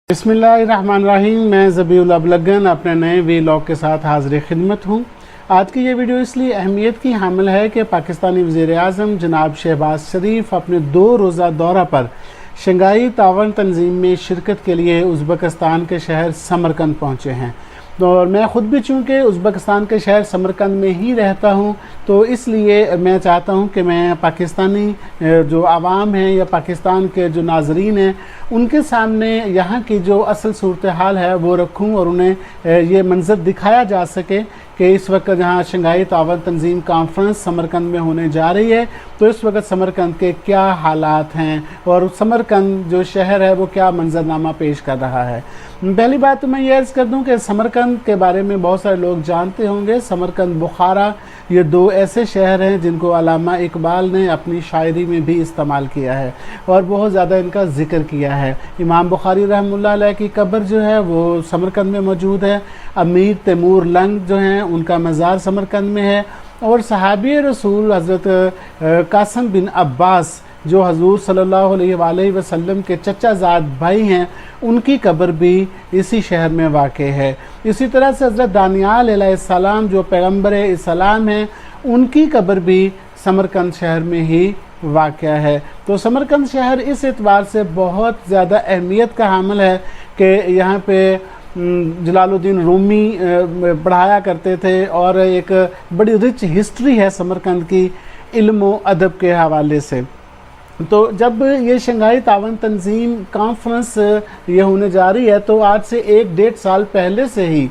बिस्मिल्लाहिर्रहमानिर्रहीम। मैं ज़बीउल अबलगन अपने नए वीलॉग के साथ हाज़िर खिदमत हूँ। आज की ये वीडियो इसलिए अहमियत की हामिल है कि पाकिस्तानी वज़ीर-ए-आज़म जनाब शहबाज शरीफ अपने 2 रोज़ा दौरा पर शंघाई तावन तंजीम में शिरकत के लिए उज़्बेकिस्तान के शहर समरकंद पहुँचे हैं। और मैं ख़ुद भी चूँकि उज़्बेकिस्तान के शहर समरकंद में ही रहता हूँ, तो इसलिए मैं चाहता हूँ कि मैं पाकिस्तानी जो आवाम हैं या पाकिस्तान के जो नाज़रीन हैं उनके सामने यहाँ की जो असल सूरत हाल है वो रखूँ और उन्हें ये मंज़र दिखाया जा सके कि इस वक्त जहाँ शंघाई तावन तंजीम कॉन्फ्रेंस समरकंद में होने जा रही है, तो इस वक्त समरकंद के क्या हालात हैं और समरकंद जो शहर है वो क्या मंजरनामा पेश कर रहा है। पहली बात तो मैं ये अर्ज़ कर दूं कि समरकंद के बारे में बहुत सारे लोग जानते होंगे। समरकंद, बुखारा, ये 2 ऐसे शहर हैं जिनको अल्लामा इकबाल ने अपनी शायरी में भी इस्तेमाल किया है और बहुत ज़्यादा इनका ज़िक्र किया है। इमाम बुखारी रहमतुल्लाह अलैह की कब्र जो है वो समरकंद में मौजूद है। अमीर तैमूर लंग जो हैं उनका मज़ार समरकंद में है और सहाबी रसूल हज़रत कासिम बिन अब्बास जो हजूर सल्लल्लाहु अलैहि वसल्लम के चचाज़ाद भाई हैं, उनकी कब्र भी इसी शहर में वाक़ है। इसी तरह से हज़रत दानियाल अलैहिस्सलाम जो पैगम्बर इस्लाम हैं, उनकी कब्र भी समरकंद शहर में ही वाक़ है। तो समरकंद शहर इस एतबार से बहुत ज़्यादा अहमियत का हामिल है कि यहाँ पे जलालुद्दीन रूमी पढ़ाया करते थे और एक बड़ी रिच हिस्ट्री है समरकंद की इल्म व अदब के हवाले से। तो जब ये शंघाई तावन तंजीम कॉन्फ्रेंस ये होने जा रही है, तो आज से 1-1.5 साल पहले से ही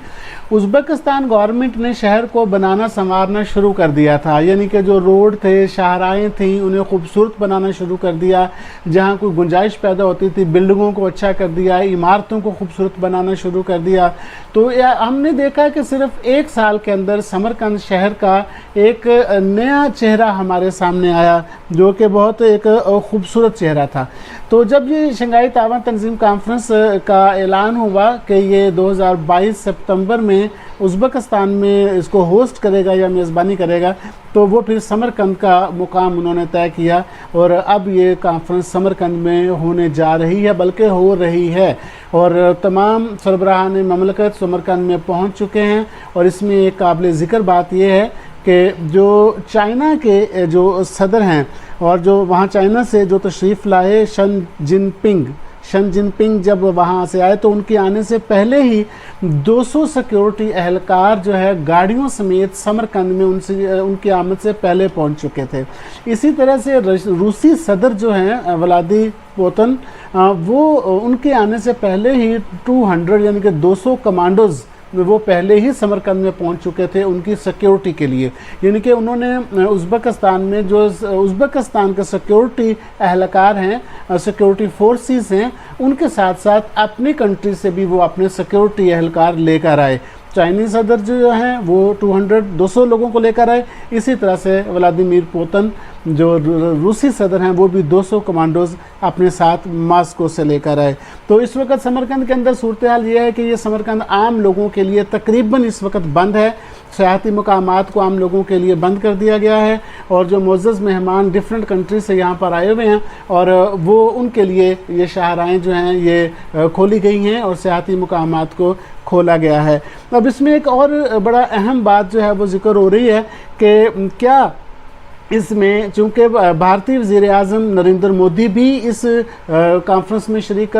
उज़्बेकिस्तान गवर्नमेंट ने शहर को बनाना संवारना शुरू कर दिया था। यानी कि जो रोड थे, शाहराएँ थीं, उन्हें खूबसूरत बनाना शुरू कर दिया। जहाँ कोई गुंजाइश पैदा होती थी, बिल्डिंगों को अच्छा कर दिया, इमारतों को खूबसूरत बनाना शुरू कर दिया। तो हमने देखा कि सिर्फ 1 साल के अंदर समरकंद शहर का एक नया चेहरा हमारे सामने आया, जो कि बहुत एक खूबसूरत चेहरा था। तो जब ये शंघाई तावन तंजीम कॉन्फ्रेंस का ऐलान हुआ कि ये 2022 सितंबर में उज़्बेकिस्तान में इसको होस्ट करेगा या मेज़बानी करेगा, तो वो फिर समरकंद का मुकाम उन्होंने तय किया और अब ये कॉन्फ्रेंस समरकंद में होने जा रही है, बल्कि हो रही है। और तमाम सरबराहान ममलकत समरकंद में पहुंच चुके हैं। और इसमें एक काबिल ज़िक्र बात यह है कि जो चाइना के जो सदर हैं और जो वहाँ चाइना से जो तशरीफ़ लाए शन जिनपिंग जब वहाँ से आए, तो उनके आने से पहले ही 200 सिक्योरिटी एहलकार जो है गाड़ियों समेत समरकंद में उनकी आमद से पहले पहुँच चुके थे। इसी तरह से रूसी सदर जो हैं व्लादिमीर पुतिन, वो उनके आने से पहले ही 200 यानी कि 200 कमांडोज़ वो पहले ही समरकंद में पहुंच चुके थे उनकी सिक्योरिटी के लिए। यानी कि उन्होंने उज़्बेकिस्तान में जो उज़्बेकिस्तान के सिक्योरिटी एहलकार हैं, सिक्योरिटी फोर्सेस हैं, उनके साथ साथ अपनी कंट्री से भी वो अपने सिक्योरिटी एहलकार लेकर आए। चाइनीज़ सदर जो हैं वो 200 लोगों को लेकर आए। इसी तरह से व्लादिमीर पुतिन जो रूसी सदर हैं वो भी 200 कमांडोज़ अपने साथ मॉस्को से लेकर आए। तो इस वक्त समरकंद के अंदर सूरत हाल ये है कि ये समरकंद आम लोगों के लिए तकरीबन इस वक्त बंद है। सियाहती मकामात को आम लोगों के लिए बंद कर दिया गया है और जो मुअज़्ज़ज़ मेहमान डिफरेंट कंट्री से यहाँ पर आए हुए हैं और वो उनके लिए ये शाहराएँ जो हैं ये खोली गई हैं और सियाहती मकामात को खोला गया है। अब इसमें एक और बड़ा अहम बात जो है वो ज़िक्र हो रही है कि क्या इसमें चूँकि भारतीय वज़ीर-ए-आज़म नरेंद्र मोदी भी इस कॉन्फ्रेंस में शरीक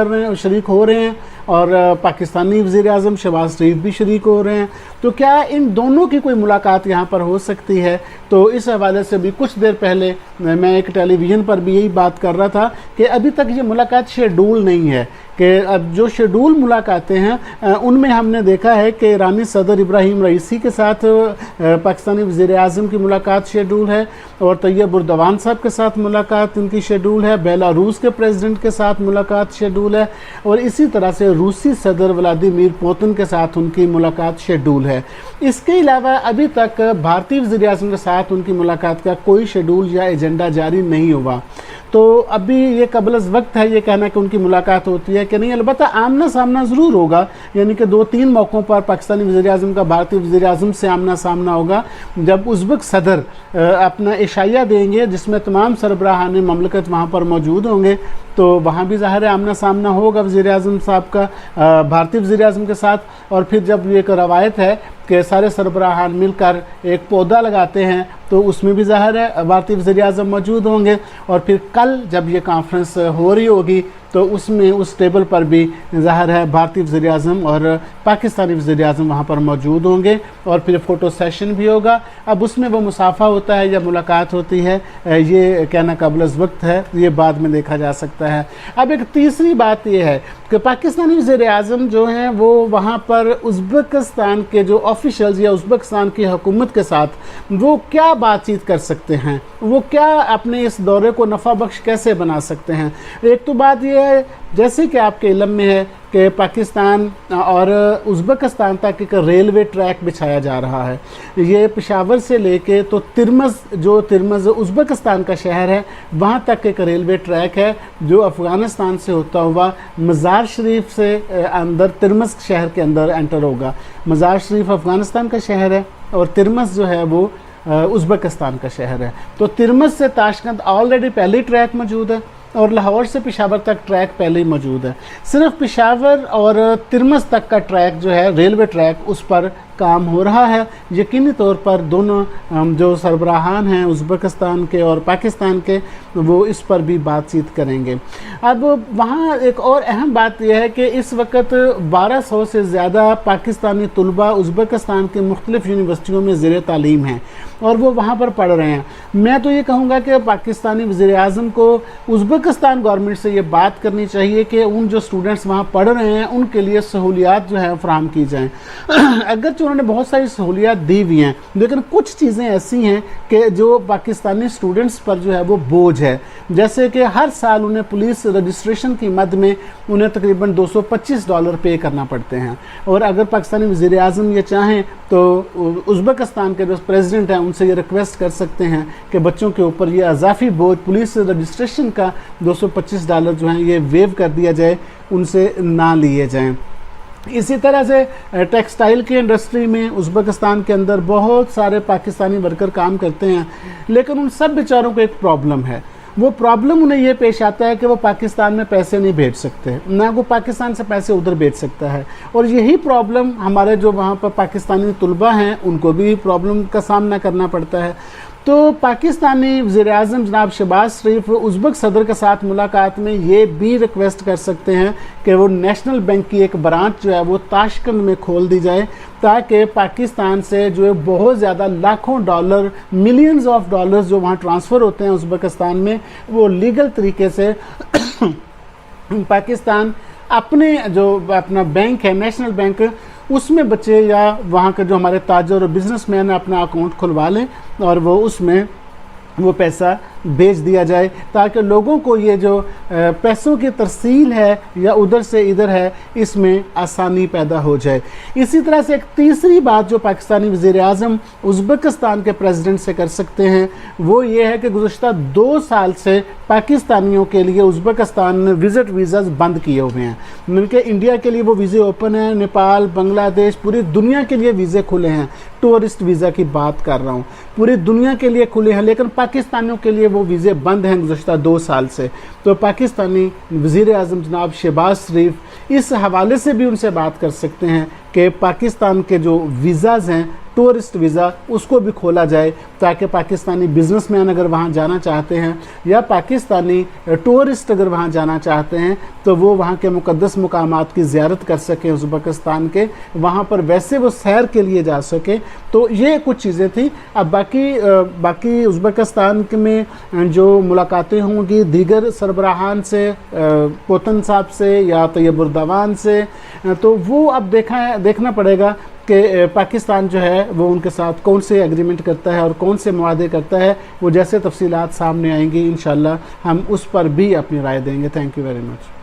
हो रहे हैं और पाकिस्तानी वज़ीर-ए-आज़म शहबाज शरीफ भी शरीक हो रहे हैं, तो क्या इन दोनों की कोई मुलाकात यहाँ पर हो सकती है? तो इस हवाले से भी कुछ देर पहले मैं एक टेलीविज़न पर भी यही बात कर रहा था कि अभी तक ये मुलाकात शेड्यूल नहीं है, कि अब जो शेड्यूल मुलाकातें हैं उनमें हमने देखा है कि ईरानी सदर इब्राहिम रईसी के साथ पाकिस्तानी वज़ीर-ए-आज़म की मुलाकात शेड्यूल है और तैयब उर्दवान साहब के साथ मुलाकात उनकी शेड्यूल है, बेलारूस के प्रेसिडेंट के साथ मुलाकात शेड्यूल है और इसी तरह से रूसी सदर व्लादिमीर पुतिन के साथ उनकी मुलाकात शेड्यूल है। इसके अलावा अभी तक भारतीय वज़ीर-ए-आज़म के साथ उनकी मुलाकात का कोई शेड्यूल या एजेंडा जारी नहीं हुआ। तो अभी ये कबल वक्त है ये कहना कि उनकी मुलाकात होती है कि नहीं। अलबत्ता आमना सामना ज़रूर होगा, यानी कि 2-3 मौक़ों पर पाकिस्तानी वज़ीर-ए-आज़म का भारतीय वज़ीर-ए-आज़म से आमना सामना होगा। जब उज़्बेक सदर अपना इशाया देंगे जिसमें तमाम सरबराहान ममलकत वहाँ पर मौजूद होंगे, तो वहाँ भी ज़ाहिर है आमना सामना होगा वज़ीर-ए-आज़म साहब का भारतीय वज़ीर-ए-आज़म के साथ। और फिर जब ये एक रवायत है कि सारे सरबराहान मिलकर एक पौधा लगाते हैं, तो उसमें भी ज़ाहिर है भारतीय वज़ीर-ए-आज़म मौजूद होंगे। और फिर कल जब ये कॉन्फ्रेंस हो रही होगी तो उसमें उस टेबल पर भी ज़ाहिर है भारतीय वज़ीर-ए-आज़म और पाकिस्तानी वज़ीर-ए-आज़म वहाँ पर मौजूद होंगे। और फिर फ़ोटो सेशन भी होगा। अब उसमें वो मुसाफ़ा होता है या मुलाकात होती है, ये कहना काबिल वक्त है, ये बाद में देखा जा सकता है। अब एक तीसरी बात ये है कि पाकिस्तानी वज़ीर-ए-आज़म जो हैं वो वहाँ पर उज़्बेकिस्तान के जो ऑफिशल्स या उज़्बेकिस्तान की हुकूमत के साथ वो क्या बातचीत कर सकते हैं, वो क्या अपने इस दौरे को नफ़ा बख्श कैसे बना सकते हैं। एक तो बात यह है, जैसे कि आपके इल्म में है कि पाकिस्तान और उज़्बेकिस्तान तक एक रेलवे ट्रैक बिछाया जा रहा है। ये पेशावर से लेके तो तिरमज़ उज़्बेकिस्तान का शहर है, वहाँ तक एक रेलवे ट्रैक है जो अफ़गानिस्तान से होता हुआ मज़ार शरीफ से अंदर तिरमज़ शहर के अंदर एंटर होगा। मज़ार शरीफ अफ़गानिस्तान का शहर है और तिरमज़ जो है वो उज़्बेकिस्तान का शहर है। तो तिरमज़ से ताशकंद ऑलरेडी पहले ट्रैक मौजूद है और लाहौर से पेशावर तक ट्रैक पहले ही मौजूद है। सिर्फ पेशावर और तिरमज़ तक का ट्रैक जो है रेलवे ट्रैक, उस पर काम हो रहा है। यकीनी तौर पर दोनों जो सरबराहान हैं उज़्बेकिस्तान के और पाकिस्तान के, वो इस पर भी बातचीत करेंगे। अब वहाँ एक और अहम बात यह है कि इस वक्त 1200 से ज़्यादा पाकिस्तानी तलबा उज़्बेकिस्तान के मुख्तलिफ़ यूनिवर्सिटियों में ज़ेर तालीम हैं और वो वहाँ पर पढ़ रहे हैं। मैं तो ये कहूँगा कि पाकिस्तानी वज़ीर-ए-आज़म को उज़्बेकिस्तान गवर्नमेंट से ये बात करनी चाहिए कि उन जो स्टूडेंट्स वहाँ पढ़ रहे हैं उनके लिए सहूलियात जो है फराहम की जाएँ। अगरचे उन्होंने बहुत सारी सहूलियात दी हुई हैं, लेकिन कुछ चीज़ें ऐसी हैं कि जो पाकिस्तानी स्टूडेंट्स पर जो है वो बोझ है। जैसे कि हर साल उन्हें पुलिस रजिस्ट्रेशन की मद में उन्हें तकरीबन $225 पे करना पड़ते हैं। और अगर पाकिस्तानी वज़ीर-ए-आज़म ये चाहें तो उज़्बेकिस्तान के जो प्रेसिडेंट हैं उनसे ये रिक्वेस्ट कर सकते हैं कि बच्चों के ऊपर ये अजाफी बोझ पुलिस रजिस्ट्रेशन का $225 जो है ये वेव कर दिया जाए, उनसे ना लिए जाएँ। इसी तरह से टेक्सटाइल की इंडस्ट्री में उज़्बेकिस्तान के अंदर बहुत सारे पाकिस्तानी वर्कर काम करते हैं, लेकिन उन सब बेचारों को एक प्रॉब्लम है। वो प्रॉब्लम उन्हें ये पेश आता है कि वो पाकिस्तान में पैसे नहीं भेज सकते, ना वो पाकिस्तान से पैसे उधर भेज सकता है। और यही प्रॉब्लम हमारे जो वहाँ पर पाकिस्तानी तलबा हैं उनको भी प्रॉब्लम का सामना करना पड़ता है। तो पाकिस्तानी वज़ीर-ए-आज़म जनाब शहबाज शरीफ उज़्बेक सदर के साथ मुलाकात में ये भी रिक्वेस्ट कर सकते हैं कि वो नेशनल बैंक की एक ब्रांच जो है वो ताशकंद में खोल दी जाए, ताकि पाकिस्तान से जो है बहुत ज़्यादा लाखों डॉलर, मिलियंस ऑफ डॉलर्स जो वहाँ ट्रांसफ़र होते हैं उज़्बेकिस्तान में, वो लीगल तरीके से पाकिस्तान अपने जो अपना बैंक है नेशनल बैंक उसमें बचे, या वहाँ के जो हमारे ताजर और बिजनेसमैन अपना अकाउंट खुलवा लें और वो उसमें वो पैसा भेज दिया जाए, ताकि लोगों को ये जो पैसों की तरसील है या उधर से इधर है इसमें आसानी पैदा हो जाए। इसी तरह से एक तीसरी बात जो पाकिस्तानी वज़ीर-ए-आज़म उज़्बेकिस्तान के प्रेसिडेंट से कर सकते हैं वो ये है कि गुज़श्ता 2 साल से पाकिस्तानियों के लिए उज़्बेकिस्तान ने विज़िट वीज़ाज़ बंद किए हुए हैं। उनके इंडिया के लिए वो वीज़े ओपन हैं, नेपाल, बांग्लादेश, पूरी दुनिया के लिए वीज़े खुले हैं। टूरिस्ट वीज़ा की बात कर रहा हूँ, पूरी दुनिया के लिए खुले हैं, लेकिन पाकिस्तानियों के लिए वो वीज़े बंद हैं गुज़श्ता 2 साल से। तो पाकिस्तानी वज़ीर-ए-आज़म जनाब शहबाज शरीफ इस हवाले से भी उनसे बात कर सकते हैं कि पाकिस्तान के जो वीज़ाज़ हैं टूरिस्ट वीज़ा उसको भी खोला जाए, ताकि पाकिस्तानी बिजनेसमैन अगर वहाँ जाना चाहते हैं या पाकिस्तानी टूरिस्ट अगर वहाँ जाना चाहते हैं तो वो वहाँ के मुक़द्दस मकामात की ज़ियारत कर सकें उज़्बेकिस्तान के, वहाँ पर वैसे वो सैर के लिए जा सकें। तो ये कुछ चीज़ें थी। अब बाकी उज़्बेकिस्तान में जो मुलाकातें होंगी दीगर सरबराहान से, पोतन साहब से या तैयब उर्दवान से, तो वो अब देखना पड़ेगा कि पाकिस्तान जो है वो उनके साथ कौन से एग्रीमेंट करता है और कौन से मुआदे करता है। वो जैसे तफसीलात सामने आएंगी इंशाल्लाह हम उस पर भी अपनी राय देंगे। Thank you very much.